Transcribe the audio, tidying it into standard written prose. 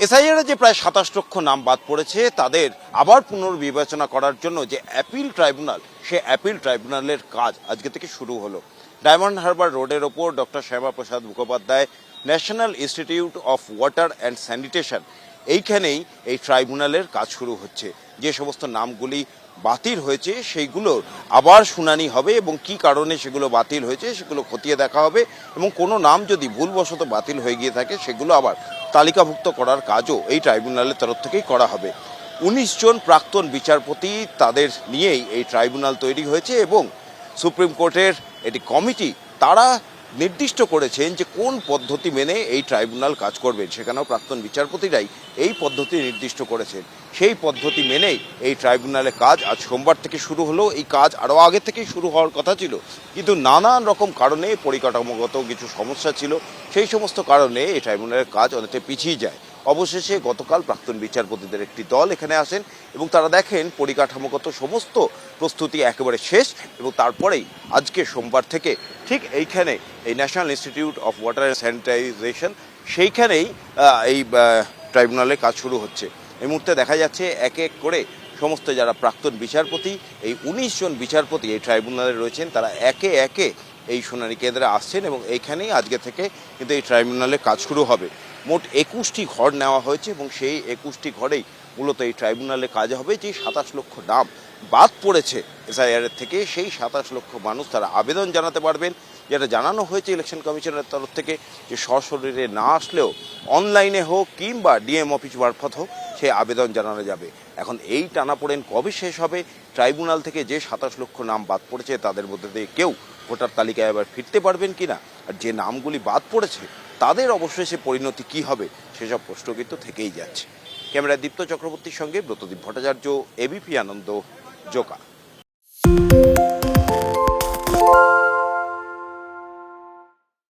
SIR যে প্রায় ২৭ লক্ষ নাম বাদ পড়েছে তাদের আবার পুনর্বিবেচনা করার জন্য যে অ্যাপিল ট্রাইব্যুনাল, সে অ্যাপিল ট্রাইব্যুনালের কাজ আজকে থেকে শুরু হলো। ডায়মন্ড হারবার রোডের ওপর doctor Shyamaprasad Mukhopadhyay National Institute of Water and Sanitation, এইখানেই এই ট্রাইব্যুনালের কাজ শুরু হচ্ছে। যে সমস্ত নামগুলি বাতিল হয়েছে সেইগুলোর আবার শুনানি হবে এবং কি কারণে সেগুলো বাতিল হয়েছে সেগুলো খতিয়ে দেখা হবে, এবং কোনো নাম যদি ভুলবশত বাতিল হয়ে গিয়ে থাকে সেগুলো আবার তালিকাভুক্ত করার কাজও এই ট্রাইব্যুনালের তরফ থেকেই করা হবে। ১৯ জন প্রাক্তন বিচারপতি, তাদের নিয়েই এই ট্রাইব্যুনাল তৈরি হয়েছে এবং সুপ্রিম কোর্টের একটি কমিটি তারা নির্দিষ্ট করেছেন যে কোন পদ্ধতি মেনে এই ট্রাইব্যুনাল কাজ করবেন। সেখানেও প্রাক্তন বিচারপতিরাই এই পদ্ধতি নির্দিষ্ট করেছেন। সেই পদ্ধতি মেনেই এই ট্রাইব্যুনালের কাজ আজ সোমবার থেকে শুরু হলো। এই কাজ আরও আগে থেকেই শুরু হওয়ার কথা ছিল, কিন্তু নানান রকম কারণে, পরিকাঠামোগত কিছু সমস্যা ছিল, সেই সমস্ত কারণে এই ট্রাইব্যুনালের কাজ অনেকটা পিছিয়ে যায়। অবশেষে গতকাল প্রাক্তন বিচারপতিদের একটি দল এখানে আসেন এবং তারা দেখেন পরিকাঠামোগত সমস্ত প্রস্তুতি একেবারে শেষ, এবং তারপরেই আজকে সোমবার থেকে ঠিক এইখানে এই national Institute of Water and sanitisation, সেইখানেই এই ট্রাইব্যুনালের কাজ শুরু হচ্ছে। এই মুহূর্তে দেখা যাচ্ছে এক এক করে সমস্ত যারা প্রাক্তন বিচারপতি, এই ১৯ জন বিচারপতি এই ট্রাইব্যুনালে রয়েছেন, তারা একে একে এই শুনানি কেন্দ্রে আসছেন এবং এইখানেই আজকে থেকে কিন্তু এই ট্রাইব্যুনালের কাজ শুরু হবে। মোট ২১টি ঘর নেওয়া হয়েছে এবং সেই ২১টি ঘরেই মূলত এই ট্রাইব্যুনালে কাজ হবে। যে ২৭ লক্ষ নাম বাদ পড়েছে এসআইআরের থেকে, সেই ২৭ লক্ষ মানুষ তারা আবেদন জানাতে পারবেন। যেটা জানানো হয়েছে ইলেকশন কমিশনের তরফ থেকে যে সশরীরে না আসলেও অনলাইনে হোক কিংবা ডিএম অফিস মারফত হোক সেই আবেদন জানানো যাবে। এখন এই টানাপোড়েন কবে শেষ হবে, ট্রাইব্যুনাল থেকে যে ২৭ লক্ষ নাম বাদ পড়েছে তাদের মধ্যে দিয়ে কেউ ভোটার তালিকায় আবার ফিরতে পারবেন কিনা, আর যে নামগুলি বাদ পড়েছে তাদের অবশ্যই সে পরিণতি কী হবে, সেসব প্রশ্ন কিন্তু থেকেই যাচ্ছে। ক্যামেরায় দীপ্ত চক্রবর্তীর সঙ্গে ব্রতদীপ ভট্টাচার্য, এবিপি আনন্দ, জোকা।